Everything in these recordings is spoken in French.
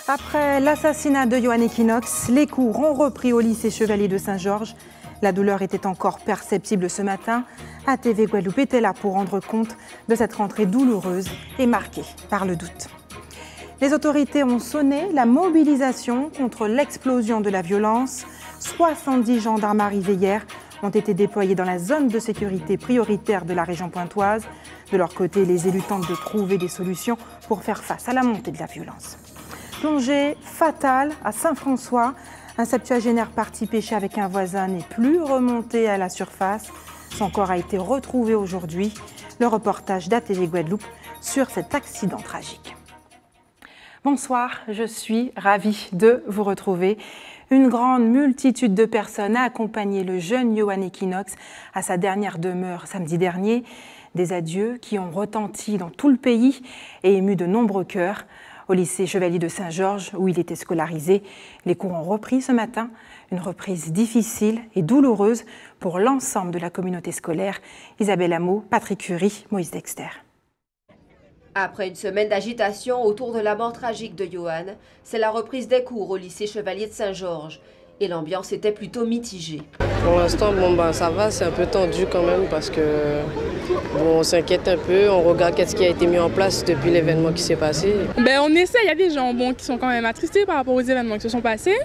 Après l'assassinat de Yohan Equinox, les cours ont repris au lycée Chevalier de Saint-Georges. La douleur était encore perceptible ce matin. ATV Guadeloupe était là pour rendre compte de cette rentrée douloureuse et marquée par le doute. Les autorités ont sonné la mobilisation contre l'explosion de la violence. 70 gendarmes arrivés hier ont été déployés dans la zone de sécurité prioritaire de la région pointoise. De leur côté, les élus tentent de trouver des solutions pour faire face à la montée de la violence. Plongée fatale à Saint-François, un septuagénaire parti pêcher avec un voisin n'est plus remonté à la surface. Son corps a été retrouvé aujourd'hui. Le reportage d'ATV Guadeloupe sur cet accident tragique. Bonsoir, je suis ravie de vous retrouver. Une grande multitude de personnes a accompagné le jeune Yohan Equinox à sa dernière demeure samedi dernier. Des adieux qui ont retenti dans tout le pays et ému de nombreux cœurs. Au lycée Chevalier de Saint-Georges, où il était scolarisé, les cours ont repris ce matin. Une reprise difficile et douloureuse pour l'ensemble de la communauté scolaire. Isabelle Hameau, Patrick Curie, Moïse Dexter. Après une semaine d'agitation autour de la mort tragique de Yohan, c'est la reprise des cours au lycée Chevalier de Saint-Georges. Et l'ambiance était plutôt mitigée. Pour l'instant, ça va, c'est un peu tendu quand même parce que on s'inquiète un peu, on regarde qu'est-ce qui a été mis en place depuis l'événement qui s'est passé. On essaie, il y a des gens qui sont quand même attristés par rapport aux événements qui se sont passés.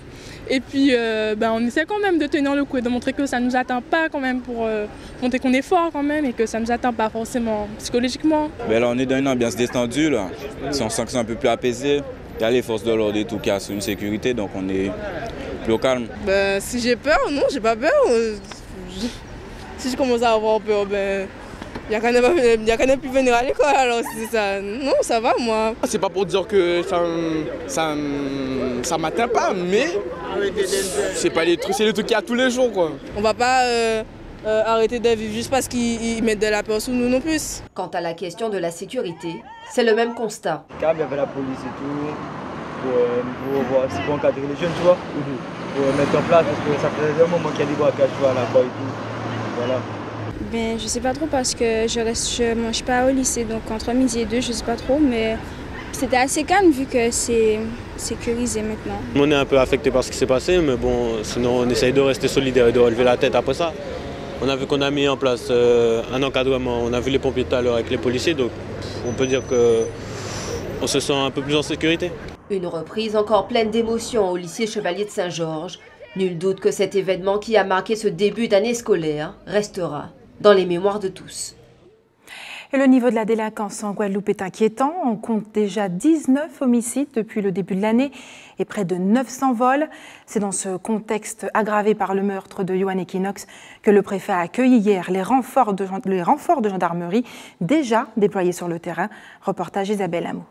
Et puis on essaie quand même de tenir le coup et de montrer que ça ne nous atteint pas quand même pour montrer qu'on est fort quand même et que ça ne nous atteint pas forcément psychologiquement. Là, on est dans une ambiance détendue, là. On sent que c'est un peu plus apaisé. Il y a les forces de l'ordre et tout qui assurent une sécurité, donc on est plus au calme. Si j'ai peur, non, j'ai pas peur. Si je commence à avoir peur, il n'y a qu'à plus venir à l'école, alors c'est ça. Non, ça va, moi. C'est pas pour dire que ça m'atteint pas, mais c'est pas les trucs, c'est les trucs qu'il y a tous les jours, quoi. On va pas arrêter de vivre juste parce qu'ils mettent de la peur sous nous non plus. Quant à la question de la sécurité, c'est le même constat. Il y avait la police et tout, pour encadrer les jeunes, tu vois, pour mettre en place, parce que ça faisait un moment qu'il y a des braquages là-bas et tout. Voilà. Je sais pas trop parce que je mange pas au lycée, donc entre midi et 2, je sais pas trop, mais c'était assez calme vu que c'est sécurisé maintenant. On est un peu affecté par ce qui s'est passé, mais bon, sinon on essaye de rester solidaire et de relever la tête après ça. On a vu qu'on a mis en place un encadrement, on a vu les pompiers tout à l'heure avec les policiers, donc on peut dire qu'on se sent un peu plus en sécurité. Une reprise encore pleine d'émotions au lycée Chevalier de Saint-Georges. Nul doute que cet événement qui a marqué ce début d'année scolaire restera dans les mémoires de tous. Et le niveau de la délinquance en Guadeloupe est inquiétant. On compte déjà 19 homicides depuis le début de l'année et près de 900 vols. C'est dans ce contexte aggravé par le meurtre de Yohan Equinox que le préfet a accueilli hier les renforts de gendarmerie déjà déployés sur le terrain. Reportage Isabelle Hameau.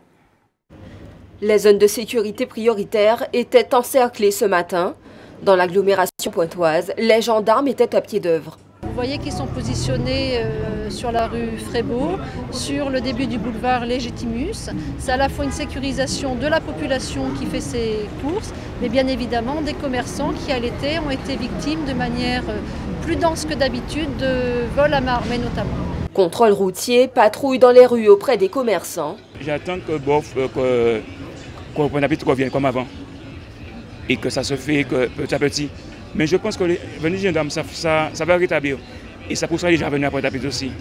Les zones de sécurité prioritaires étaient encerclées ce matin. Dans l'agglomération pointoise, les gendarmes étaient à pied d'œuvre. Vous voyez qu'ils sont positionnés sur la rue Frébeau, sur le début du boulevard Légitimus. C'est à la fois une sécurisation de la population qui fait ses courses, mais bien évidemment des commerçants qui à l'été ont été victimes de manière plus dense que d'habitude de vols à main armée notamment. Contrôle routier, patrouille dans les rues auprès des commerçants. J'attends que qu'on revienne comme avant et que ça se fait petit à petit. Mais je pense que venir des gendarmes, ça va rétablir. Et ça poussera les gens à venir à Pointe-à-Pitre aussi.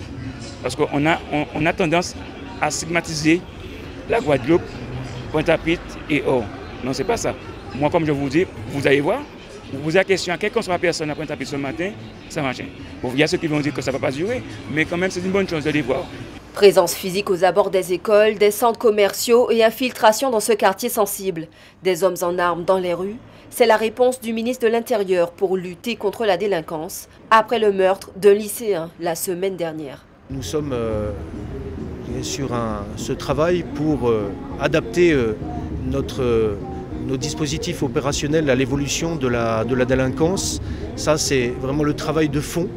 Parce qu'on a tendance à stigmatiser la Guadeloupe, Pointe-à-Pitre et Or. Non, c'est pas ça. Moi, comme je vous dis, vous allez voir, vous posez la question à quelle qu'on soit la personne à Pointe-à-Pitre ce matin, ça marche. Bon, il y a ceux qui vont dire que ça ne va pas durer, mais quand même, c'est une bonne chose de les voir. Présence physique aux abords des écoles, des centres commerciaux et infiltration dans ce quartier sensible. Des hommes en armes dans les rues. C'est la réponse du ministre de l'Intérieur pour lutter contre la délinquance après le meurtre d'un lycéen la semaine dernière. Nous sommes sur ce travail pour adapter nos dispositifs opérationnels à l'évolution de la délinquance. Ça, c'est vraiment le travail de fond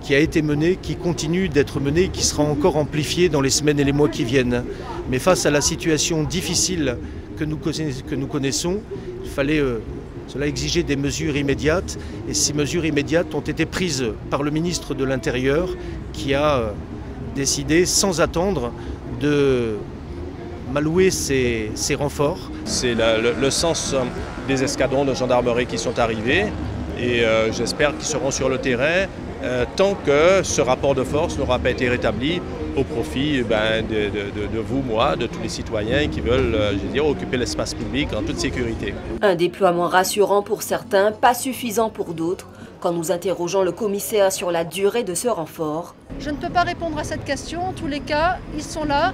qui a été mené, qui continue d'être mené et qui sera encore amplifié dans les semaines et les mois qui viennent. Mais face à la situation difficile que nous connaissons, il fallait cela exigeait des mesures immédiates et ces mesures immédiates ont été prises par le ministre de l'Intérieur qui a décidé sans attendre de m'allouer ces renforts C'est le sens des escadrons de gendarmerie qui sont arrivés et j'espère qu'ils seront sur le terrain tant que ce rapport de force n'aura pas été rétabli au profit de vous, moi, de tous les citoyens qui veulent occuper l'espace public en toute sécurité. Un déploiement rassurant pour certains, pas suffisant pour d'autres. Quand nous interrogeons le commissaire sur la durée de ce renfort. Je ne peux pas répondre à cette question. En tous les cas, ils sont là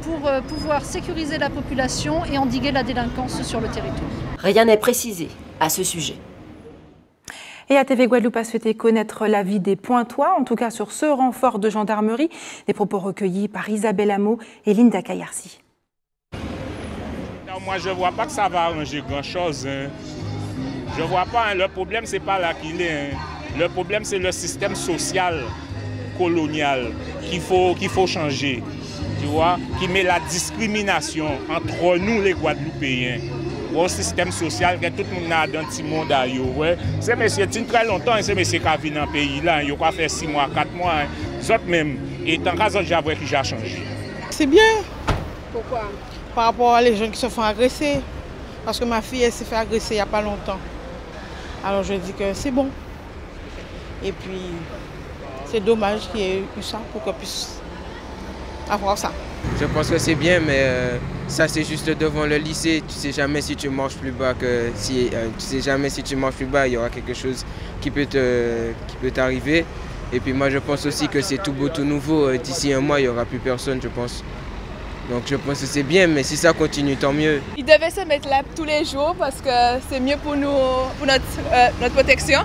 pour pouvoir sécuriser la population et endiguer la délinquance sur le territoire. Rien n'est précisé à ce sujet. Et ATV Guadeloupe a souhaité connaître l'avis des Pointois, en tout cas sur ce renfort de gendarmerie. Des propos recueillis par Isabelle Hameau et Linda Kayarsi. Moi, je ne vois pas que ça va arranger grand-chose. Je ne vois pas, le problème, ce n'est pas là qu'il est. Le problème, c'est le système social colonial qu'il faut changer. Tu vois, qui met la discrimination entre nous, les Guadeloupéens. Au système social que tout le monde a dans le petit monde. Ouais. C'est monsieur, très longtemps, c'est monsieur qui a vu dans le pays là. Il a fait 6 mois, 4 mois. Les autres même. Et tant qu'à j'ai vu qu'il a changé. C'est bien. Pourquoi? Par rapport à les gens qui se font agresser. Parce que ma fille, elle s'est fait agresser il n'y a pas longtemps. Alors je dis que c'est bon. Et puis, c'est dommage qu'il y ait eu ça pour qu'on puisse avoir ça. Je pense que c'est bien, mais ça c'est juste devant le lycée. Tu sais jamais si tu marches plus bas que si tu sais jamais si tu marches plus bas, il y aura quelque chose qui peut t'arriver. Et puis moi je pense aussi que c'est tout beau, tout nouveau. D'ici un mois, il n'y aura plus personne, je pense. Donc je pense que c'est bien, mais si ça continue, tant mieux. Ils devaient se mettre là tous les jours parce que c'est mieux pour nous, pour notre protection.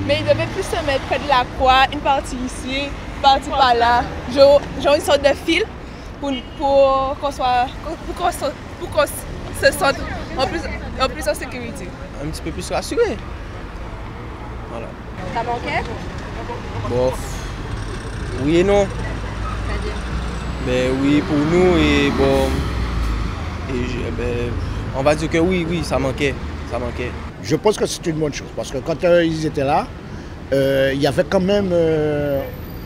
Mais ils devaient plus se mettre près de la croix, une partie ici, une partie par là. Genre une sorte de fil pour qu'on se sente en plus en sécurité. Un petit peu plus rassuré. Voilà. Ça manquait? Bon, oui et non. Mais oui pour nous et bon, on va dire que oui, ça manquait. Je pense que c'est une bonne chose parce que quand ils étaient là, il y avait quand même,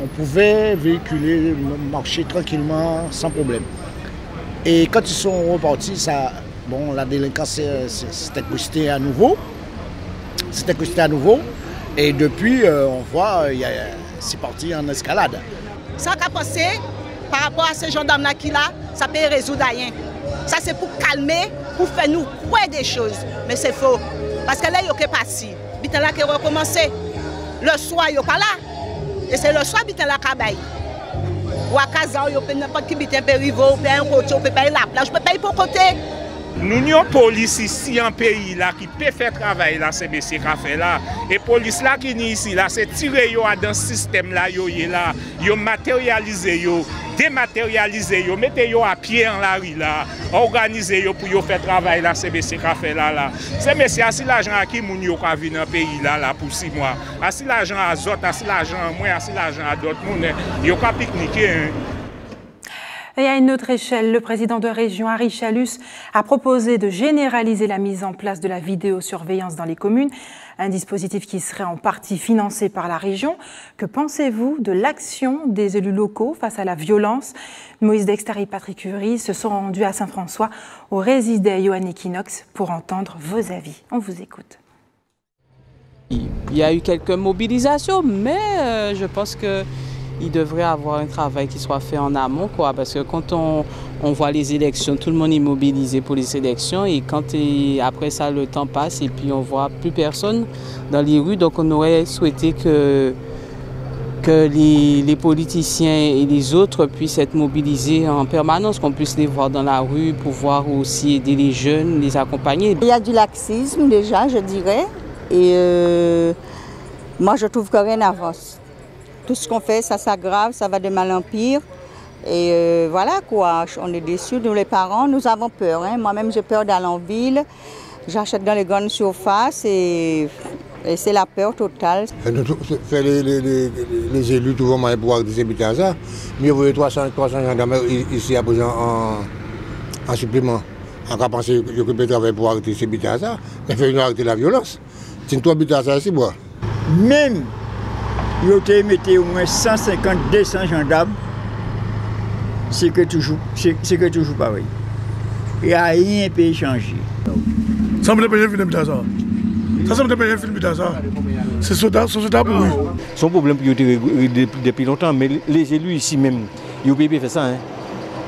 on pouvait véhiculer, marcher tranquillement sans problème. Et quand ils sont repartis, la délinquance s'était boostée à nouveau. Et depuis, on voit, c'est parti en escalade. Ça qu'a passé par rapport à ces gendarmes-là qui là, ça peut résoudre rien. Ça c'est pour calmer, pour faire nous croire des choses. Mais c'est faux. Parce que là, il n'y a pas passé. Bitan là qui a recommencé. Le soir, il n'y a pas là. Et c'est le soir, bitan là qui a baillé. Ou à Kazan, il n'y a pas n'importe qui bitan peut arriver, ou peut un côté, ou peut payer la plage, ou peut payer pour côté. Nous avons une police ici en pays là, qui peut faire travail là, c'est monsieur qui a fait là. Et la police là qui est ici, c'est tirer dans ce système là, matérialiser, dématérialiser, mettre à pied en la rue là, organiser pour faire travail là, c'est monsieur qui a fait là. C'est monsieur, si l'argent qui moun yo ka vinn dans pays là pour 6 mois. Si l'argent à autres, si l'argent à moi, si l'argent à d'autres moun, yo ka pique-niquer. Et à une autre échelle, le président de région, Harry Chalus, a proposé de généraliser la mise en place de la vidéosurveillance dans les communes, un dispositif qui serait en partie financé par la région. Que pensez-vous de l'action des élus locaux face à la violence? Moïse Dexter et Patrick Curie se sont rendus à Saint-François, au résidé Yoann Equinox, pour entendre vos avis. On vous écoute. Il y a eu quelques mobilisations, mais je pense que il devrait avoir un travail qui soit fait en amont, parce que quand on voit les élections, tout le monde est mobilisé pour les élections et après ça, le temps passe et puis on ne voit plus personne dans les rues. Donc on aurait souhaité que les politiciens et les autres puissent être mobilisés en permanence, qu'on puisse les voir dans la rue, pouvoir aussi aider les jeunes, les accompagner. Il y a du laxisme déjà, je dirais, et moi je trouve que rien n'avance. Tout ce qu'on fait, ça s'aggrave, ça va de mal en pire. Et voilà quoi, on est déçus, nous les parents, nous avons peur. Moi-même, j'ai peur d'aller en ville. J'achète dans les grandes surfaces et c'est la peur totale. Les élus, tout le monde pour distribuer ça. Mais vous voyez 300 gendarmes ici à présent en supplément. On va penser que peut travailler pour arrêter ces bitains ça. Mais il faut arrêter la violence. C'est toi bitains ça ici, moi. Même ils ont mis au moins 150-200 gendarmes, c'est que toujours pareil. et rien ne peut changer. Ça me dépêche de finir ça. Ça me dépêche de finir ça. C'est soldat pour lui. Son problème depuis longtemps, mais les élus ici même, ils ont faire ça. Hein.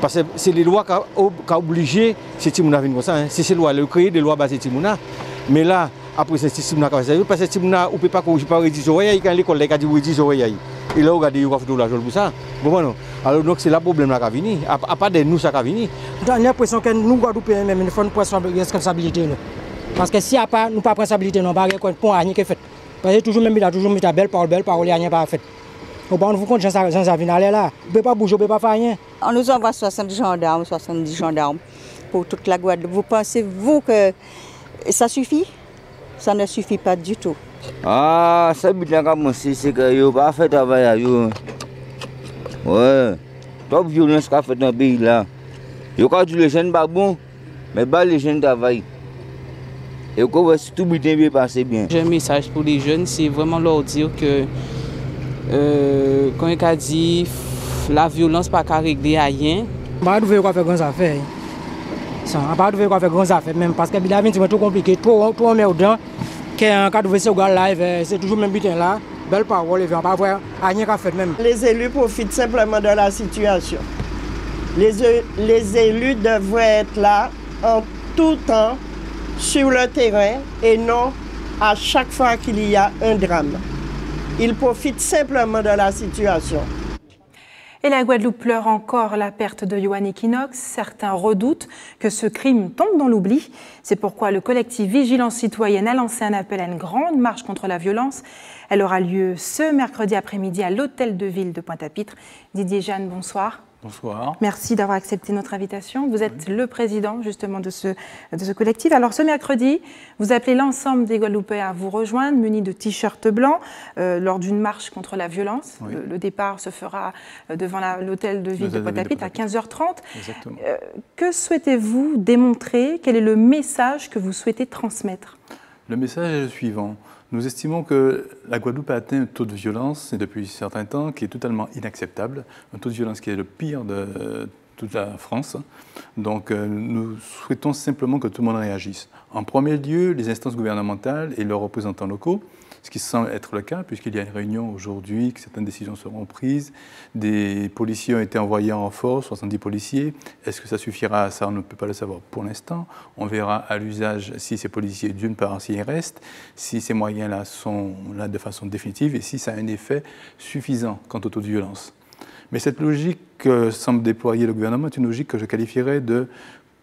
Parce que c'est les lois qui ont obligé ces Timouna à venir comme ça. Hein. C'est ces lois, ils créent des lois basées sur Timouna. Mais là, après ces Timouna, parce que Timouna, on ne peut pas corriger par Redis Oreille, quand l'école a dit Redis Oreille. Et là, on regarde, il y a de l'argent pour ça. Bon, alors, donc, c'est le problème qui a venu. À part de nous, ça a venu. J'ai l'impression que nous, Guadeloupéens, même, il faut une responsabilité. Parce que si nous n'avons pas de responsabilité, nous n'avons pas de point à rien qui est fait. Parce que toujours, même, il a toujours mis ta belle parole, il n'y a rien pas fait. On ne vous compte, Jean Savine, allez là. On ne peut pas bouger, on ne peut pas faire rien. On nous envoie 70 gendarmes pour toute la Guadeloupe. Vous pensez-vous que ça suffit? Ça ne suffit pas du tout. Ah, ça veut dire que c'est que vous n'avez pas fait travail. Ouais. Toute violence qu'a fait dans le pays là. Vous avez dit les jeunes pas bon, mais les jeunes travaillent. Et vous avez tout bien passé bien. J'ai un message pour les jeunes, c'est vraiment leur dire que quand il a dit la violence pas qu'à régler à rien. On va trouver quoi faire grandes affaires. On va trouver quoi faire grandes affaires même parce que la vie c'est trop compliqué, trop merdant. Quand on trouve ce gars live, c'est toujours même butin là. Belle parole, il ne va pas voir rien qu'à faire même. Les élus profitent simplement de la situation. Les élus devraient être là en tout temps sur le terrain et non à chaque fois qu'il y a un drame. Ils profitent simplement de la situation. Et la Guadeloupe pleure encore la perte de Yohan Equinox. Certains redoutent que ce crime tombe dans l'oubli. C'est pourquoi le collectif Vigilance Citoyenne a lancé un appel à une grande marche contre la violence. Elle aura lieu ce mercredi après-midi à l'hôtel de ville de Pointe-à-Pitre. Didier Jeanne, bonsoir. Bonsoir. Merci d'avoir accepté notre invitation. Vous êtes le président justement de ce collectif. Alors ce mercredi, vous appelez l'ensemble des Guadeloupéens à vous rejoindre, munis de t-shirts blancs, lors d'une marche contre la violence. Oui. Le départ se fera devant l'hôtel de ville de Pointe-à-Pitre à 15h30. Exactement. Que souhaitez-vous démontrer? Quel est le message que vous souhaitez transmettre? Le message est le suivant. Nous estimons que la Guadeloupe a atteint un taux de violence, et depuis un certain temps, qui est totalement inacceptable. Un taux de violence qui est le pire de toute la France. Donc nous souhaitons simplement que tout le monde réagisse. En premier lieu, les instances gouvernementales et leurs représentants locaux, ce qui semble être le cas, puisqu'il y a une réunion aujourd'hui, que certaines décisions seront prises. Des policiers ont été envoyés en renfort, 70 policiers. Est-ce que ça suffira? Ça, on ne peut pas le savoir pour l'instant. On verra à l'usage si ces policiers, d'une part, s'ils restent, si ces moyens-là sont là de façon définitive et si ça a un effet suffisant quant au taux de violence. Mais cette logique que semble déployer le gouvernement est une logique que je qualifierais de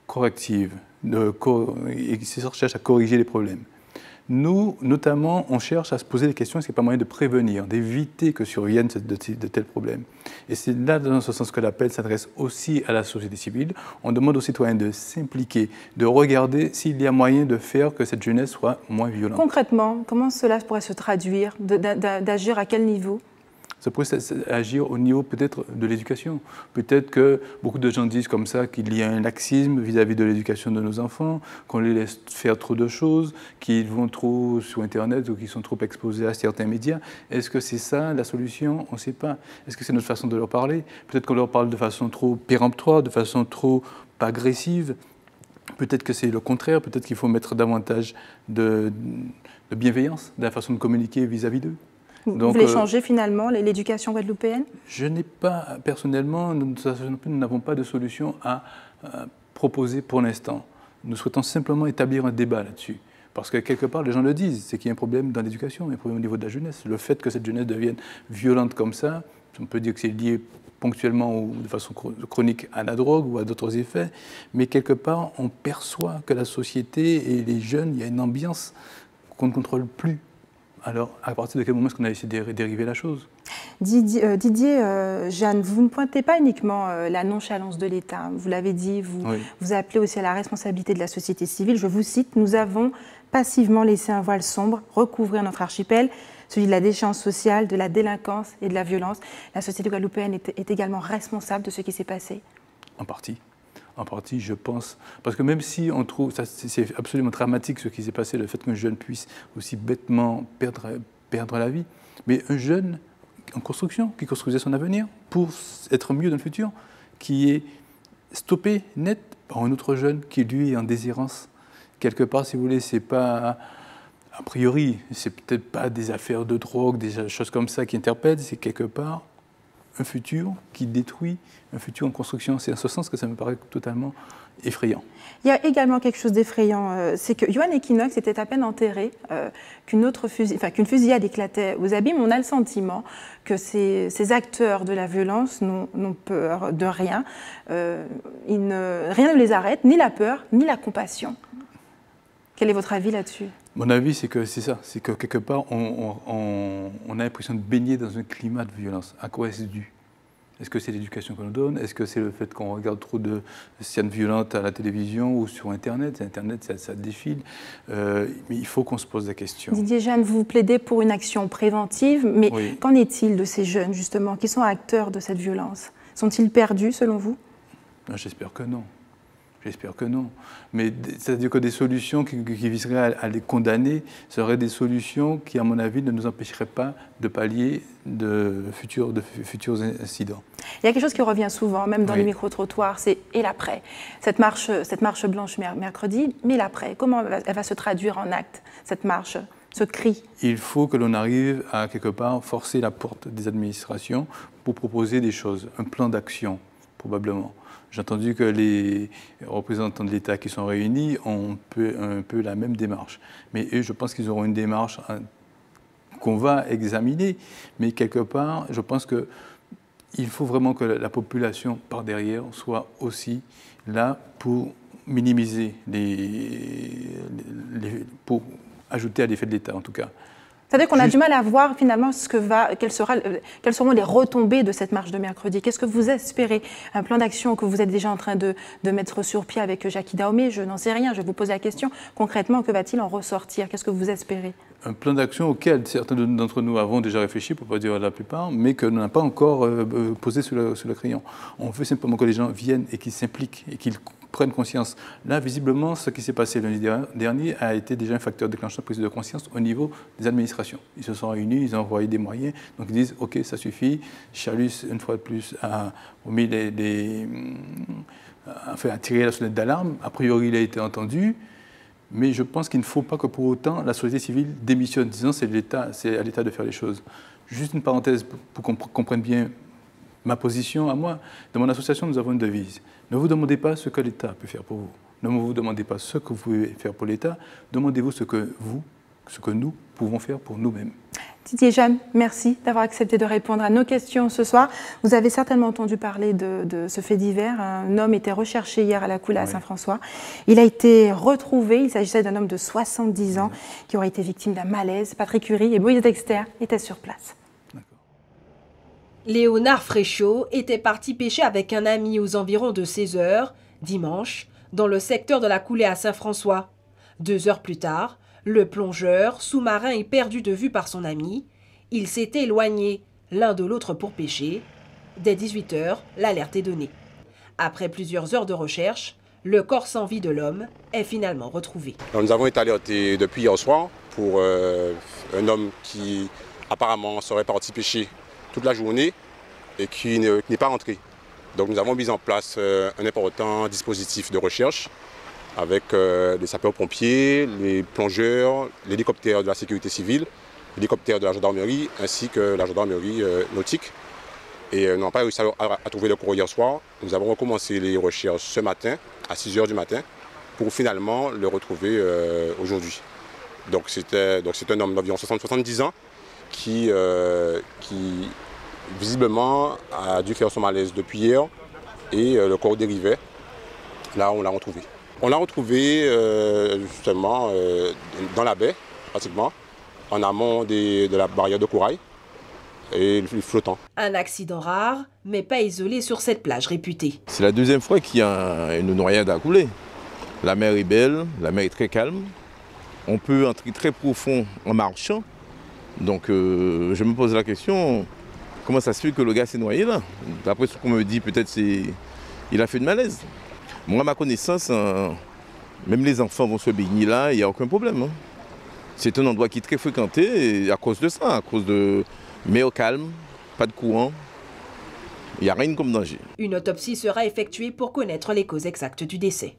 corrective, et qui cherche à corriger les problèmes. Nous, notamment, on cherche à se poser des questions, est-ce qu'il n'y a pas moyen de prévenir, d'éviter que surviennent de tels problèmes? Et c'est là, dans ce sens, que l'appel s'adresse aussi à la société civile. On demande aux citoyens de s'impliquer, de regarder s'il y a moyen de faire que cette jeunesse soit moins violente. Concrètement, comment cela pourrait se traduire? D'agir à quel niveau? Ça pourrait agir au niveau peut-être de l'éducation. Peut-être que beaucoup de gens disent comme ça qu'il y a un laxisme vis-à-vis de l'éducation de nos enfants, qu'on les laisse faire trop de choses, qu'ils vont trop sur Internet ou qu'ils sont trop exposés à certains médias. Est-ce que c'est ça la solution? On ne sait pas. Est-ce que c'est notre façon de leur parler? Peut-être qu'on leur parle de façon trop péremptoire, de façon trop agressive. Peut-être que c'est le contraire. Peut-être qu'il faut mettre davantage de bienveillance dans la façon de communiquer vis-à-vis d'eux. Vous voulez changer finalement l'éducation guadeloupéenne? Je n'ai pas, personnellement, nous n'avons pas de solution à proposer pour l'instant. Nous souhaitons simplement établir un débat là-dessus. Parce que quelque part, les gens le disent, c'est qu'il y a un problème dans l'éducation, un problème au niveau de la jeunesse. Le fait que cette jeunesse devienne violente comme ça, on peut dire que c'est lié ponctuellement ou de façon chronique à la drogue ou à d'autres effets, mais quelque part, on perçoit que la société et les jeunes, il y a une ambiance qu'on ne contrôle plus. Alors, à partir de quel moment est-ce qu'on a essayé de dériver la chose? Didier Jeanne, vous ne pointez pas uniquement la nonchalance de l'État. Vous l'avez dit, vous appelez aussi à la responsabilité de la société civile. Je vous cite, « Nous avons passivement laissé un voile sombre recouvrir notre archipel, celui de la déchéance sociale, de la délinquance et de la violence. La société guadeloupéenne est également responsable de ce qui s'est passé. » En partie. En partie, je pense. Parce que même si on trouve, c'est absolument dramatique ce qui s'est passé, le fait qu'un jeune puisse aussi bêtement perdre la vie, mais un jeune en construction, qui construisait son avenir pour être mieux dans le futur, qui est stoppé net par un autre jeune qui, lui, est en déshérence. Quelque part, si vous voulez, c'est pas... A priori, c'est peut-être pas des affaires de drogue, des choses comme ça qui interpellent, c'est quelque part un futur qui détruit, un futur en construction. C'est en ce sens que ça me paraît totalement effrayant. Il y a également quelque chose d'effrayant, c'est que Yoann Equinox était à peine enterré qu'une fusillade éclatait aux abîmes. On a le sentiment que ces acteurs de la violence n'ont peur de rien. Rien ne les arrête, ni la peur, ni la compassion. Quel est votre avis là-dessus? Mon avis, c'est que c'est ça, c'est que quelque part, on a l'impression de baigner dans un climat de violence. À quoi est-ce dû? Est-ce que c'est l'éducation qu'on nous donne? Est-ce que c'est le fait qu'on regarde trop de scènes violentes à la télévision ou sur Internet? Internet, ça défile. Mais il faut qu'on se pose la question. Didier Jeanne, vous plaidez pour une action préventive, mais oui. Qu'en est-il de ces jeunes, justement, qui sont acteurs de cette violence? Sont-ils perdus, selon vous? J'espère que non. J'espère que non. Mais c'est-à-dire que des solutions qui viseraient à les condamner seraient des solutions qui, à mon avis, ne nous empêcheraient pas de pallier de futurs incidents. Il y a quelque chose qui revient souvent, même dans les micro-trottoirs, c'est « et l'après ». Cette marche blanche mercredi, mais l'après, comment elle va se traduire en actes, cette marche, ce cri? Il faut que l'on arrive à, quelque part, forcer la porte des administrations pour proposer des choses, un plan d'action, probablement. J'ai entendu que les représentants de l'État qui sont réunis ont un peu la même démarche. Mais eux, je pense qu'ils auront une démarche qu'on va examiner. Mais quelque part, je pense qu'il faut vraiment que la population, par derrière, soit aussi là pour minimiser pour ajouter à l'effet de l'État, en tout cas. C'est-à-dire qu'on a du mal à voir finalement quelles seront les retombées de cette marche de mercredi. Qu'est-ce que vous espérez? Un plan d'action que vous êtes déjà en train de mettre sur pied avec Jackie Dahomey? Je n'en sais rien, je vous pose la question. Concrètement, que va-t-il en ressortir? Qu'est-ce que vous espérez? Un plan d'action auquel certains d'entre nous avons déjà réfléchi, pour ne pas dire la plupart, mais que l'on n'a pas encore posé sur le crayon. On veut simplement que les gens viennent et qu'ils s'impliquent et qu'ils prennent conscience. Là, visiblement, ce qui s'est passé lundi dernier a été déjà un facteur déclencheur de prise de conscience au niveau des administrations. Ils se sont réunis, ils ont envoyé des moyens, donc ils disent « Ok, ça suffit ». Chalus, une fois de plus, a mis a tiré la sonnette d'alarme. A priori, il a été entendu, mais je pense qu'il ne faut pas que pour autant la société civile démissionne, disant c'est à l'État de faire les choses. Juste une parenthèse pour qu'on comprenne bien ma position à moi. Dans mon association, nous avons une devise. Ne vous demandez pas ce que l'État peut faire pour vous. Ne vous demandez pas ce que vous pouvez faire pour l'État. Demandez-vous ce que nous pouvons faire pour nous-mêmes. Didier Jeanne, merci d'avoir accepté de répondre à nos questions ce soir. Vous avez certainement entendu parler de ce fait divers. Un homme était recherché hier à la Coulée à Saint-François. Il a été retrouvé. Il s'agissait d'un homme de 70 ans qui aurait été victime d'un malaise. Patrick Curie et Moïse Dexter étaient sur place. Léonard Fréchot était parti pêcher avec un ami aux environs de 16 h, dimanche, dans le secteur de la Coulée à Saint-François. 2 heures plus tard, le plongeur, sous-marin et perdu de vue par son ami, ils s'étaient éloignés l'un de l'autre pour pêcher. Dès 18 h, l'alerte est donnée. Après plusieurs heures de recherche, le corps sans vie de l'homme est finalement retrouvé. Nous avons été alertés depuis hier soir pour un homme qui apparemment serait parti pêcher toute la journée et qui n'est pas rentré. Donc nous avons mis en place un important dispositif de recherche avec les sapeurs-pompiers, les plongeurs, l'hélicoptère de la sécurité civile, l'hélicoptère de la gendarmerie ainsi que la gendarmerie nautique. Et nous n'avons pas réussi à trouver le corps hier soir. Nous avons recommencé les recherches ce matin, à 6 h du matin, pour finalement le retrouver aujourd'hui. Donc c'est un homme d'environ 70 ans qui visiblement a dû faire son malaise depuis hier et le corps dérivait. Là, on l'a retrouvé. On l'a retrouvé justement dans la baie, pratiquement, en amont de la barrière de corail et flottant. Un accident rare, mais pas isolé sur cette plage réputée. C'est la deuxième fois qu'il y a une noyade à couler. La mer est belle, la mer est très calme. On peut entrer très profond en marchant. Donc je me pose la question, comment ça se fait que le gars s'est noyé là? D'après ce qu'on me dit, peut-être il a fait de malaise. Moi, à ma connaissance, même les enfants vont se baigner là, il n'y a aucun problème. C'est un endroit qui est très fréquenté et à cause de ça, à cause de mer calme, pas de courant. Il n'y a rien comme danger. Une autopsie sera effectuée pour connaître les causes exactes du décès.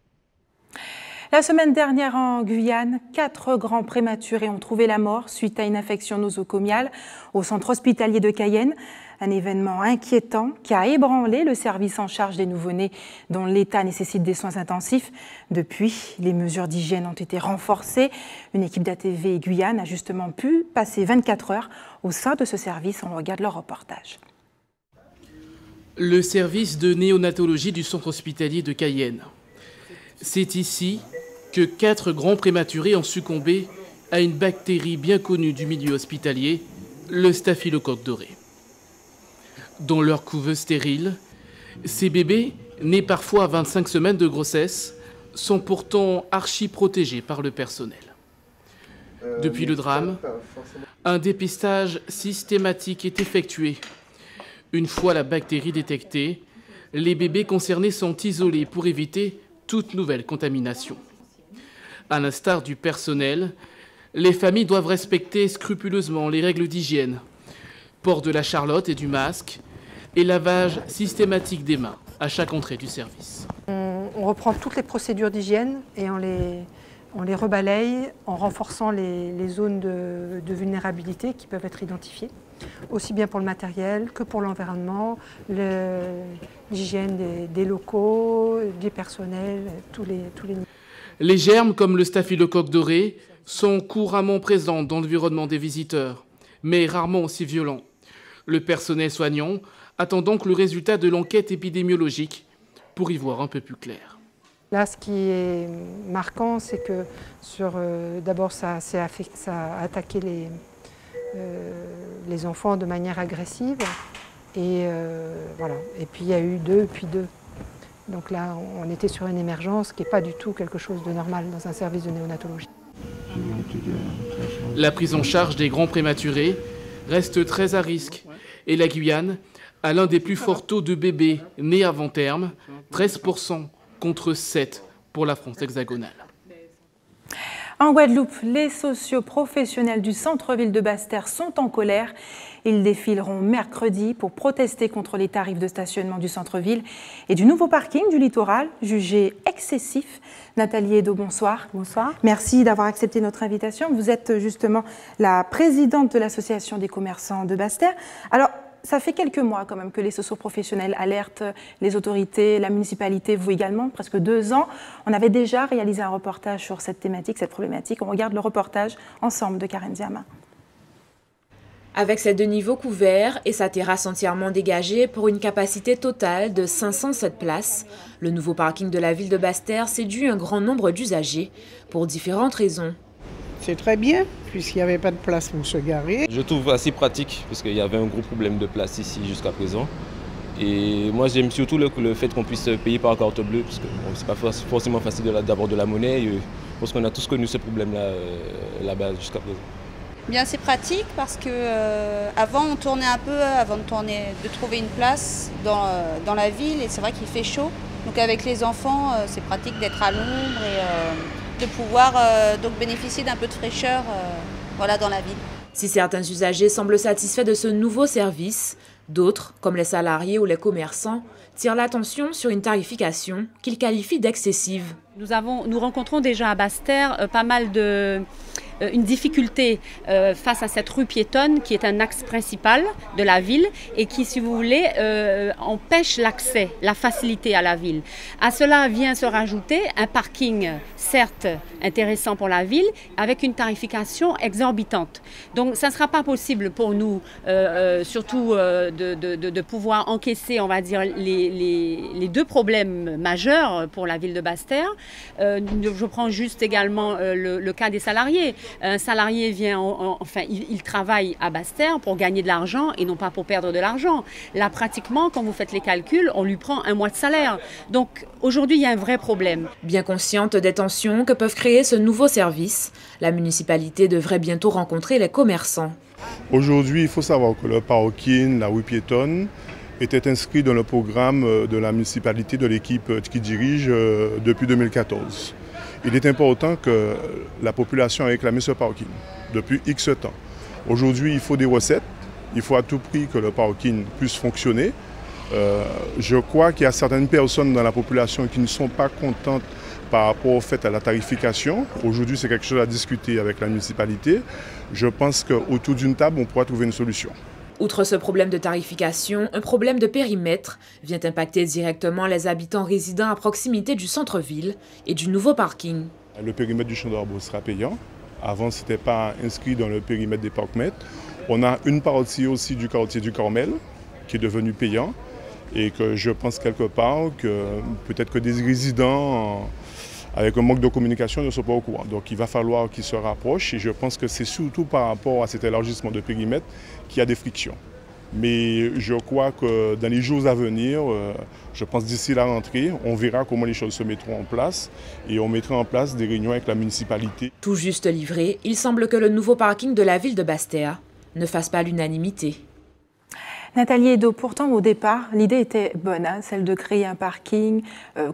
La semaine dernière en Guyane, 4 grands prématurés ont trouvé la mort suite à une infection nosocomiale au centre hospitalier de Cayenne. Un événement inquiétant qui a ébranlé le service en charge des nouveau-nés dont l'état nécessite des soins intensifs. Depuis, les mesures d'hygiène ont été renforcées. Une équipe d'ATV Guyane a justement pu passer 24 heures au sein de ce service. On regarde leur reportage. Le service de néonatologie du centre hospitalier de Cayenne. C'est ici que 4 grands prématurés ont succombé à une bactérie bien connue du milieu hospitalier, le staphylocoque doré. Dans leur couveuse stérile, ces bébés, nés parfois à 25 semaines de grossesse, sont pourtant archi-protégés par le personnel. Depuis le drame, un dépistage systématique est effectué. Une fois la bactérie détectée, les bébés concernés sont isolés pour éviter toute nouvelle contamination. À l'instar du personnel, les familles doivent respecter scrupuleusement les règles d'hygiène, port de la charlotte et du masque et lavage systématique des mains à chaque entrée du service. On reprend toutes les procédures d'hygiène et on les rebalaye en renforçant les zones de vulnérabilité qui peuvent être identifiées, aussi bien pour le matériel que pour l'environnement, l'hygiène des locaux, des personnels, tous les niveaux. Les germes comme le staphylocoque doré sont couramment présents dans l'environnement des visiteurs, mais rarement aussi violents. Le personnel soignant attend donc le résultat de l'enquête épidémiologique pour y voir un peu plus clair. Là, ce qui est marquant, c'est que d'abord, ça a attaqué les enfants de manière agressive. Et voilà. Et puis il y a eu 2, puis 2. Donc là, on était sur une émergence qui n'est pas du tout quelque chose de normal dans un service de néonatologie. La prise en charge des grands prématurés reste très à risque. Et la Guyane a l'un des plus forts taux de bébés nés avant terme, 13% contre 7% pour la France hexagonale. En Guadeloupe, les socioprofessionnels du centre-ville de Basse-Terre sont en colère. Ils défileront mercredi pour protester contre les tarifs de stationnement du centre-ville et du nouveau parking du littoral, jugé excessif. Nathalie Edo, bonsoir. Bonsoir. Merci d'avoir accepté notre invitation. Vous êtes justement la présidente de l'association des commerçants de Basse-Terre. Alors, ça fait quelques mois quand même que les socioprofessionnels alertent les autorités, la municipalité, vous également, presque 2 ans. On avait déjà réalisé un reportage sur cette thématique, cette problématique. On regarde le reportage ensemble de Karen Diama. Avec ses 2 niveaux couverts et sa terrasse entièrement dégagée pour une capacité totale de 507 places, le nouveau parking de la ville de Basse-Terre séduit un grand nombre d'usagers pour différentes raisons. C'est très bien, puisqu'il n'y avait pas de place pour se garer. Je trouve assez pratique, parce qu'il y avait un gros problème de place ici jusqu'à présent. Et moi, j'aime surtout le fait qu'on puisse payer par carte bleue, parce que bon, c'est pas forcément facile d'avoir de la monnaie. Je pense qu'on a tous connu ce problème-là là-bas jusqu'à présent. Bien, c'est pratique parce que avant on tournait un peu avant de trouver une place dans la ville, et c'est vrai qu'il fait chaud. Donc avec les enfants, c'est pratique d'être à l'ombre et de pouvoir donc bénéficier d'un peu de fraîcheur voilà, dans la ville. Si certains usagers semblent satisfaits de ce nouveau service, d'autres, comme les salariés ou les commerçants, tirent l'attention sur une tarification qu'ils qualifient d'excessive. Nous rencontrons déjà à Basse-Terre pas mal une difficulté face à cette rue piétonne qui est un axe principal de la ville et qui, si vous voulez, empêche l'accès, la facilité à la ville. À cela vient se rajouter un parking, certes intéressant pour la ville, avec une tarification exorbitante. Donc ça ne sera pas possible pour nous, surtout de pouvoir encaisser, on va dire, les 2 problèmes majeurs pour la ville de Basse-Terre. Je prends juste également le cas des salariés. Un salarié vient, il travaille à Basse-Terre pour gagner de l'argent et non pas pour perdre de l'argent. Là, pratiquement, quand vous faites les calculs, on lui prend un mois de salaire. Donc, aujourd'hui, il y a un vrai problème. Bien consciente des tensions que peuvent créer ce nouveau service, la municipalité devrait bientôt rencontrer les commerçants. Aujourd'hui, il faut savoir que le parking, la rue piétonne, était inscrit dans le programme de la municipalité de l'équipe qui dirige depuis 2014. Il est important que la population ait réclamé ce parking depuis X temps. Aujourd'hui, il faut des recettes. Il faut à tout prix que le parking puisse fonctionner. Je crois qu'il y a certaines personnes dans la population qui ne sont pas contentes par rapport au fait à la tarification. Aujourd'hui, c'est quelque chose à discuter avec la municipalité. Je pense qu'autour d'une table, on pourra trouver une solution. Outre ce problème de tarification, un problème de périmètre vient impacter directement les habitants résidant à proximité du centre-ville et du nouveau parking. Le périmètre du Champ d'Arbre sera payant. Avant, ce n'était pas inscrit dans le périmètre des parcs-mètres. On a une partie aussi du quartier du Carmel qui est devenu payant et que je pense quelque part que peut-être que des résidents avec un manque de communication ne sont pas au courant. Donc il va falloir qu'ils se rapprochent et je pense que c'est surtout par rapport à cet élargissement de périmètre qu'il y a des frictions. Mais je crois que dans les jours à venir, je pense d'ici la rentrée, on verra comment les choses se mettront en place et on mettra en place des réunions avec la municipalité. Tout juste livré, il semble que le nouveau parking de la ville de Basse-Terre ne fasse pas l'unanimité. Nathalie Edo, pourtant au départ, l'idée était bonne, hein, celle de créer un parking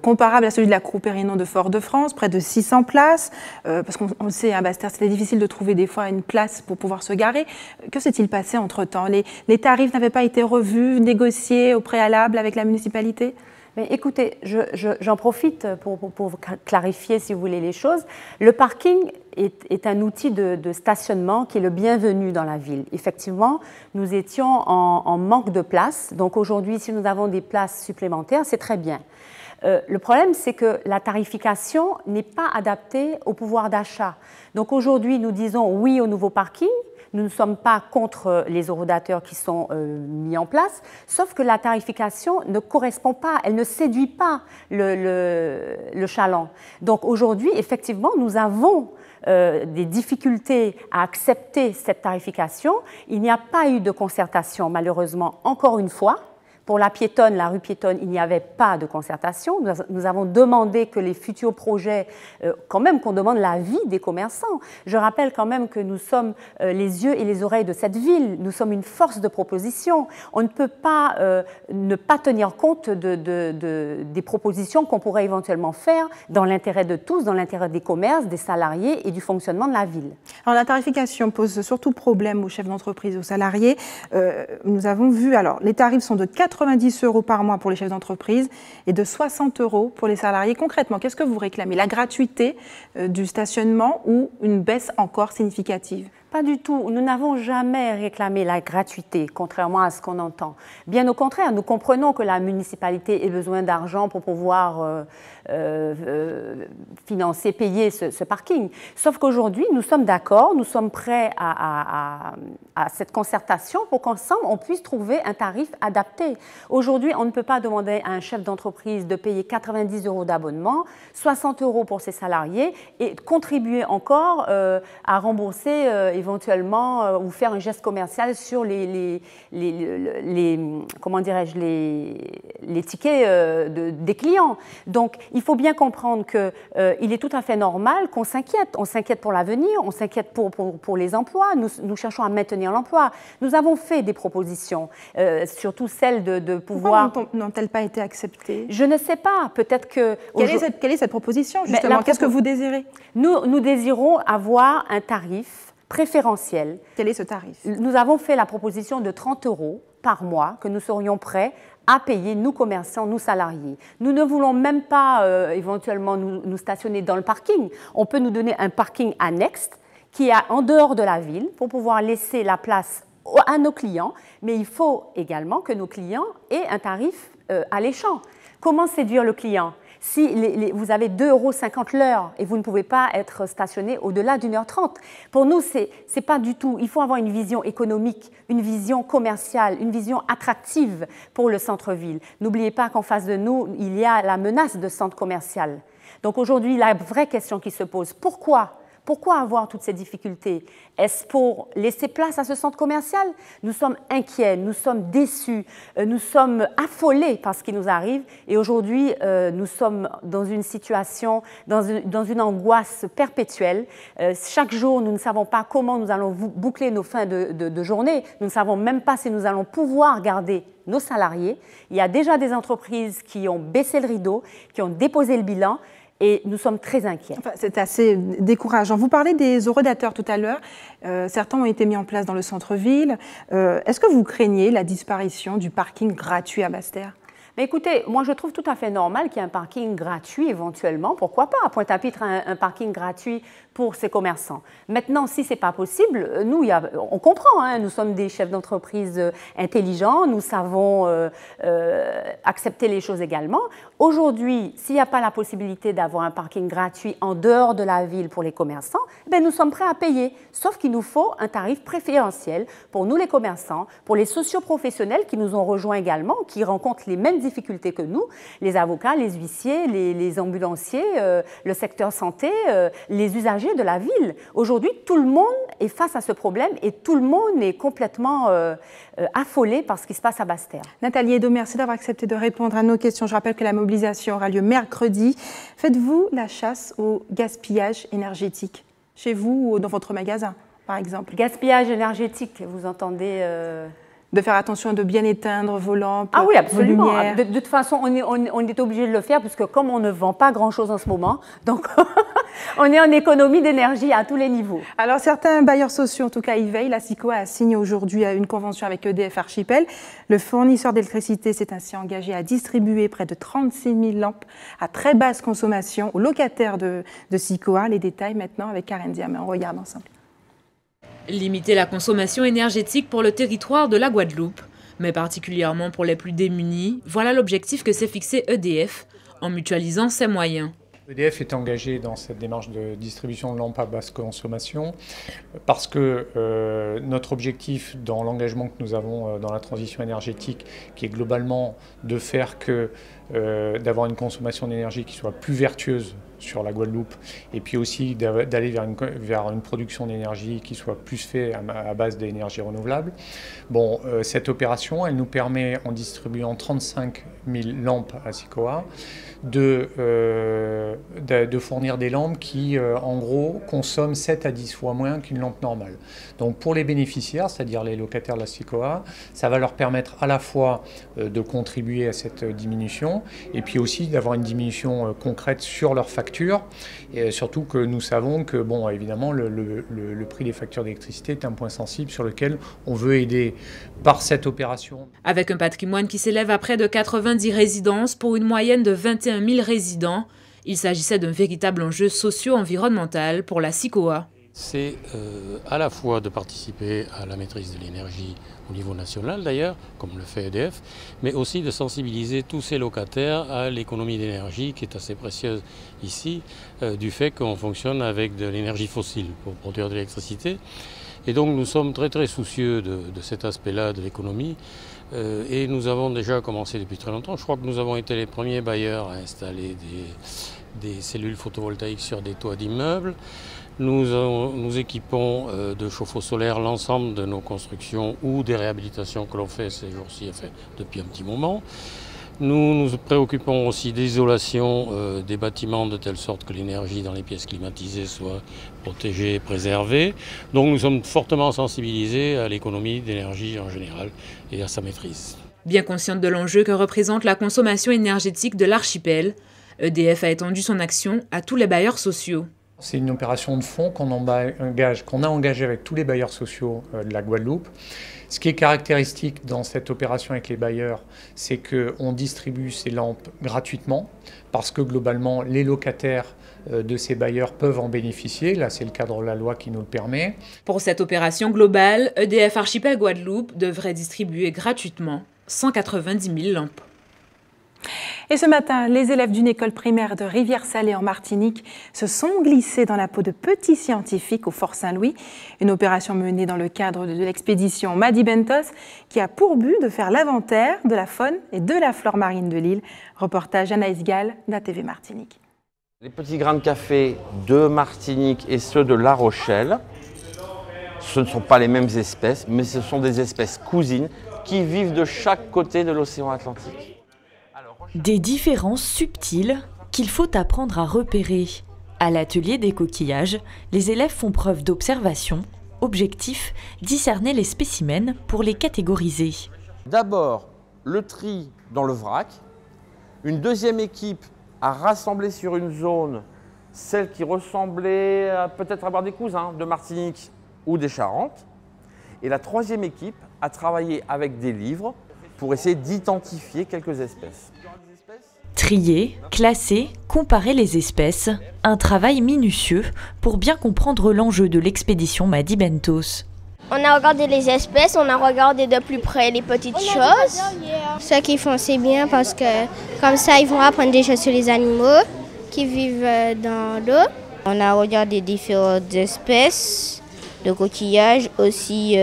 comparable à celui de la Crou Périnon de Fort-de-France, près de 600 places, parce qu'on le sait, à Basse-Terre, c'était difficile de trouver des fois une place pour pouvoir se garer. Que s'est-il passé entre-temps? Les tarifs n'avaient pas été revus, négociés au préalable avec la municipalité? Mais écoutez, j'en profite pour clarifier, si vous voulez, les choses. Le parking est un outil de stationnement qui est le bienvenu dans la ville. Effectivement, nous étions en manque de place. Donc aujourd'hui, si nous avons des places supplémentaires, c'est très bien. Le problème, c'est que la tarification n'est pas adaptée au pouvoir d'achat. Donc aujourd'hui, nous disons oui au nouveau parking. Nous ne sommes pas contre les horodateurs qui sont mis en place, sauf que la tarification ne correspond pas, elle ne séduit pas le chaland. Donc aujourd'hui, effectivement, nous avons des difficultés à accepter cette tarification. Il n'y a pas eu de concertation, malheureusement, encore une fois. Pour la piétonne, la rue piétonne, il n'y avait pas de concertation. Nous avons demandé que les futurs projets, quand même qu'on demande l'avis des commerçants. Je rappelle quand même que nous sommes les yeux et les oreilles de cette ville. Nous sommes une force de proposition. On ne peut pas ne pas tenir compte des propositions qu'on pourrait éventuellement faire dans l'intérêt de tous, dans l'intérêt des commerces, des salariés et du fonctionnement de la ville. Alors la tarification pose surtout problème aux chefs d'entreprise, aux salariés. Nous avons vu, alors les tarifs sont de 90 € par mois pour les chefs d'entreprise et de 60 € pour les salariés. Concrètement, qu'est-ce que vous réclamez? La gratuité du stationnement ou une baisse encore significative? Pas du tout. Nous n'avons jamais réclamé la gratuité, contrairement à ce qu'on entend. Bien au contraire, nous comprenons que la municipalité ait besoin d'argent pour pouvoir financer, payer ce parking. Sauf qu'aujourd'hui, nous sommes d'accord, nous sommes prêts à cette concertation pour qu'ensemble, on puisse trouver un tarif adapté. Aujourd'hui, on ne peut pas demander à un chef d'entreprise de payer 90 € d'abonnement, 60 € pour ses salariés et contribuer encore à rembourser éventuellement ou faire un geste commercial sur comment dirais-je, les tickets des clients. Donc, il faut bien comprendre qu'il est tout à fait normal qu'on s'inquiète. On s'inquiète pour l'avenir, on s'inquiète pour les emplois. Nous cherchons à maintenir l'emploi. Nous avons fait des propositions, surtout celle de pouvoir... Pourquoi n'ont-elles pas été acceptées? Je ne sais pas. Peut-être que... Quelle est cette proposition, justement? Qu'est-ce que vous désirez? Nous désirons avoir un tarif préférentiel. Quel est ce tarif? Nous avons fait la proposition de 30 € par mois que nous serions prêts à payer, nous commerçants, nous salariés. Nous ne voulons même pas éventuellement nous stationner dans le parking. On peut nous donner un parking annexe qui est en dehors de la ville pour pouvoir laisser la place à nos clients, mais il faut également que nos clients aient un tarif alléchant. Comment séduire le client? Si vous avez 2,50 € l'heure et vous ne pouvez pas être stationné au-delà d'1h30. Pour nous, c'est pas du tout. Il faut avoir une vision économique, une vision commerciale, une vision attractive pour le centre-ville. N'oubliez pas qu'en face de nous, il y a la menace de centre commercial. Donc aujourd'hui, la vraie question qui se pose, pourquoi avoir toutes ces difficultés? Est-ce pour laisser place à ce centre commercial? Nous sommes inquiets, nous sommes déçus, nous sommes affolés par ce qui nous arrive et aujourd'hui, nous sommes dans une situation, dans une angoisse perpétuelle. Chaque jour, nous ne savons pas comment nous allons boucler nos fins de journée. Nous ne savons même pas si nous allons pouvoir garder nos salariés. Il y a déjà des entreprises qui ont baissé le rideau, qui ont déposé le bilan. et nous sommes très inquiets. Enfin, c'est assez décourageant. Vous parlez des orodateurs tout à l'heure. Certains ont été mis en place dans le centre-ville. Est-ce que vous craignez la disparition du parking gratuit à Basse-Terre ? Mais écoutez, moi je trouve tout à fait normal qu'il y ait un parking gratuit éventuellement. Pourquoi pas, à Pointe-à-Pitre, un parking gratuit pour ces commerçants. Maintenant, si ce n'est pas possible, nous, on comprend, hein, nous sommes des chefs d'entreprise intelligents, nous savons accepter les choses également. Aujourd'hui, s'il n'y a pas la possibilité d'avoir un parking gratuit en dehors de la ville pour les commerçants, ben, nous sommes prêts à payer. Sauf qu'il nous faut un tarif préférentiel pour nous les commerçants, pour les socioprofessionnels qui nous ont rejoints également, qui rencontrent les mêmes difficultés que nous, les avocats, les huissiers, les ambulanciers, le secteur santé, les usagers de la ville. Aujourd'hui, tout le monde est face à ce problème et tout le monde est complètement affolé par ce qui se passe à Basse-Terre. Nathalie Edo, merci d'avoir accepté de répondre à nos questions. Je rappelle que la mobilisation aura lieu mercredi. Faites-vous la chasse au gaspillage énergétique chez vous ou dans votre magasin, par exemple? Gaspillage énergétique, vous entendez de faire attention de bien éteindre vos lampes, ah oui, absolument. vos lumières. De toute façon, on est obligé de le faire puisque comme on ne vend pas grand-chose en ce moment, donc on est en économie d'énergie à tous les niveaux. Alors certains bailleurs sociaux, en tout cas, y veillent. La SICOA a signé aujourd'hui une convention avec EDF Archipel. Le fournisseur d'électricité s'est ainsi engagé à distribuer près de 36 000 lampes à très basse consommation aux locataires de SICOA. Les détails maintenant avec Karen Diamé. On regarde ensemble. Limiter la consommation énergétique pour le territoire de la Guadeloupe, mais particulièrement pour les plus démunis, voilà l'objectif que s'est fixé EDF en mutualisant ses moyens. EDF est engagé dans cette démarche de distribution de lampes à basse consommation parce que notre objectif dans l'engagement que nous avons dans la transition énergétique, qui est globalement de faire que d'avoir une consommation d'énergie qui soit plus vertueuse sur la Guadeloupe et puis aussi d'aller vers une production d'énergie qui soit plus faite à base d'énergie renouvelable. Bon, cette opération, elle nous permet, en distribuant 35 000 lampes à SICOA, de fournir des lampes qui, en gros, consomment 7 à 10 fois moins qu'une lampe normale. Donc pour les bénéficiaires, c'est-à-dire les locataires de la SICOA, ça va leur permettre à la fois de contribuer à cette diminution et puis aussi d'avoir une diminution concrète sur leurs factures. Et surtout que nous savons que, bon, évidemment, le prix des factures d'électricité est un point sensible sur lequel on veut aider par cette opération. Avec un patrimoine qui s'élève à près de 90 résidences pour une moyenne de 21 000 résidents, il s'agissait d'un véritable enjeu socio-environnemental pour la SICOA. C'est à la fois de participer à la maîtrise de l'énergie au niveau national d'ailleurs, comme le fait EDF, mais aussi de sensibiliser tous ces locataires à l'économie d'énergie qui est assez précieuse ici, du fait qu'on fonctionne avec de l'énergie fossile pour produire de l'électricité. Et donc nous sommes très très soucieux de cet aspect-là de l'économie et nous avons déjà commencé depuis très longtemps. Je crois que nous avons été les premiers bailleurs à installer des cellules photovoltaïques sur des toits d'immeubles. Nous équipons de chauffe-eau solaire l'ensemble de nos constructions ou des réhabilitations que l'on fait ces jours-ci, enfin, depuis un petit moment. Nous nous préoccupons aussi d'isolation des bâtiments de telle sorte que l'énergie dans les pièces climatisées soit protégée et préservée. Donc nous sommes fortement sensibilisés à l'économie d'énergie en général et à sa maîtrise. Bien consciente de l'enjeu que représente la consommation énergétique de l'archipel, EDF a étendu son action à tous les bailleurs sociaux. C'est une opération de fond qu'on a engagée avec tous les bailleurs sociaux de la Guadeloupe. Ce qui est caractéristique dans cette opération avec les bailleurs, c'est qu'on distribue ces lampes gratuitement, parce que globalement, les locataires de ces bailleurs peuvent en bénéficier. Là, c'est le cadre de la loi qui nous le permet. Pour cette opération globale, EDF Archipel Guadeloupe devrait distribuer gratuitement 190 000 lampes. Et ce matin, les élèves d'une école primaire de Rivière-Salée en Martinique se sont glissés dans la peau de petits scientifiques au Fort Saint-Louis. Une opération menée dans le cadre de l'expédition Madi Bentos qui a pour but de faire l'inventaire de la faune et de la flore marine de l'île. Reportage Anaïs Gall d'ATV Martinique. Les petits grains de café de Martinique et ceux de La Rochelle, ce ne sont pas les mêmes espèces, mais ce sont des espèces cousines qui vivent de chaque côté de l'océan Atlantique. Des différences subtiles qu'il faut apprendre à repérer. À l'atelier des coquillages, les élèves font preuve d'observation. Objectif, discerner les spécimens pour les catégoriser. D'abord, le tri dans le vrac. Une deuxième équipe a rassemblé sur une zone celles qui ressemblaient peut-être avoir des cousins de Martinique ou des Charentes. Et la troisième équipe a travaillé avec des livres pour essayer d'identifier quelques espèces. Trier, classer, comparer les espèces, un travail minutieux pour bien comprendre l'enjeu de l'expédition Madi Bentos. On a regardé les espèces, on a regardé de plus près les petites choses. Ce qu'ils font, c'est bien parce que comme ça, ils vont apprendre des choses sur les animaux qui vivent dans l'eau. On a regardé différentes espèces de coquillages, aussi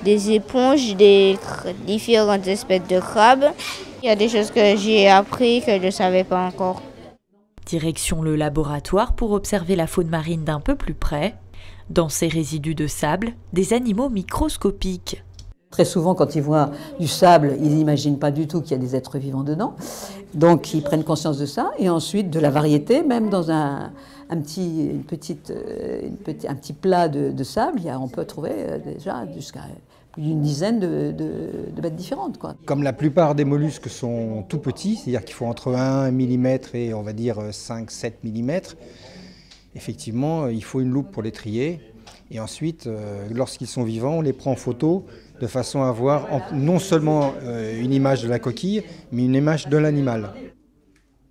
des éponges, des différentes espèces de crabes. Il y a des choses que j'ai appris que je ne savais pas encore. Direction le laboratoire pour observer la faune marine d'un peu plus près. Dans ces résidus de sable, des animaux microscopiques. Très souvent, quand ils voient du sable, ils n'imaginent pas du tout qu'il y a des êtres vivants dedans. Donc, ils prennent conscience de ça. Et ensuite, de la variété, même dans un petit plat de sable, on peut trouver déjà jusqu'à une dizaine de bêtes différentes, quoi. Comme la plupart des mollusques sont tout petits, c'est-à-dire qu'il faut entre 1 mm et on va dire 5-7 mm, effectivement, il faut une loupe pour les trier. Et ensuite, lorsqu'ils sont vivants, on les prend en photo de façon à avoir non seulement une image de la coquille, mais une image de l'animal.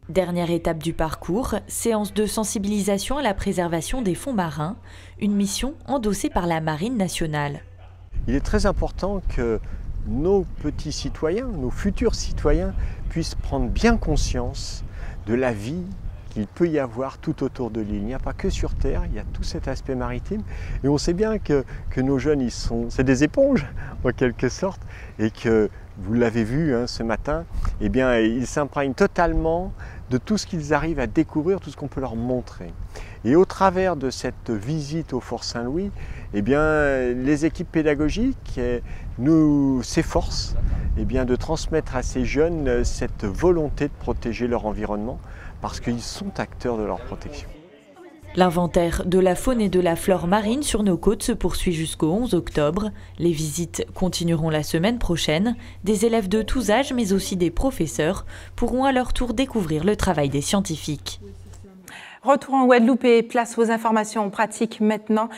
Dernière étape du parcours, séance de sensibilisation à la préservation des fonds marins, une mission endossée par la Marine nationale. Il est très important que nos petits citoyens, nos futurs citoyens, puissent prendre bien conscience de la vie qu'il peut y avoir tout autour de l'île. Il n'y a pas que sur Terre, il y a tout cet aspect maritime. Et on sait bien que nos jeunes, c'est des éponges en quelque sorte, et que, vous l'avez vu ce matin, eh bien, ils s'imprègnent totalement de tout ce qu'ils arrivent à découvrir, tout ce qu'on peut leur montrer. Et au travers de cette visite au Fort Saint-Louis, eh bien, les équipes pédagogiques s'efforcent de transmettre à ces jeunes cette volonté de protéger leur environnement, parce qu'ils sont acteurs de leur protection. L'inventaire de la faune et de la flore marine sur nos côtes se poursuit jusqu'au 11 octobre. Les visites continueront la semaine prochaine. Des élèves de tous âges, mais aussi des professeurs, pourront à leur tour découvrir le travail des scientifiques. Retour en Guadeloupe et place aux informations pratiques maintenant.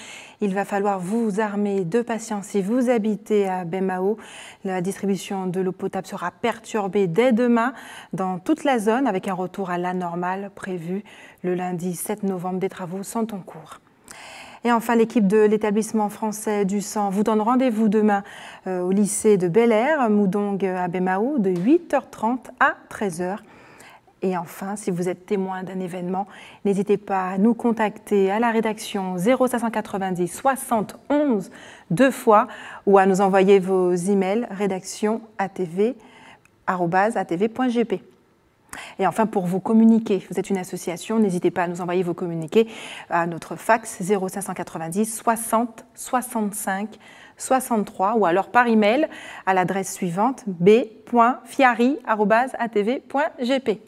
Il va falloir vous armer de patience si vous habitez à Baie-Mahault. La distribution de l'eau potable sera perturbée dès demain dans toute la zone avec un retour à la normale prévu le lundi 7 novembre. Des travaux sont en cours. Et enfin, l'équipe de l'établissement français du sang vous donne rendez-vous demain au lycée de Bel-Air, Moudong à Baie-Mahault, de 8h30 à 13h. Et enfin, si vous êtes témoin d'un événement, n'hésitez pas à nous contacter à la rédaction 0590 60 11 2 fois ou à nous envoyer vos emails rédaction@atv.gp. Et enfin, pour vous communiquer, vous êtes une association, n'hésitez pas à nous envoyer vos communiqués à notre fax 0590 60 65 63 ou alors par email à l'adresse suivante b.fiari@atv.gp.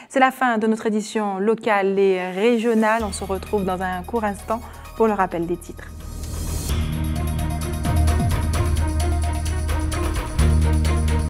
C'est la fin de notre édition locale et régionale. On se retrouve dans un court instant pour le rappel des titres.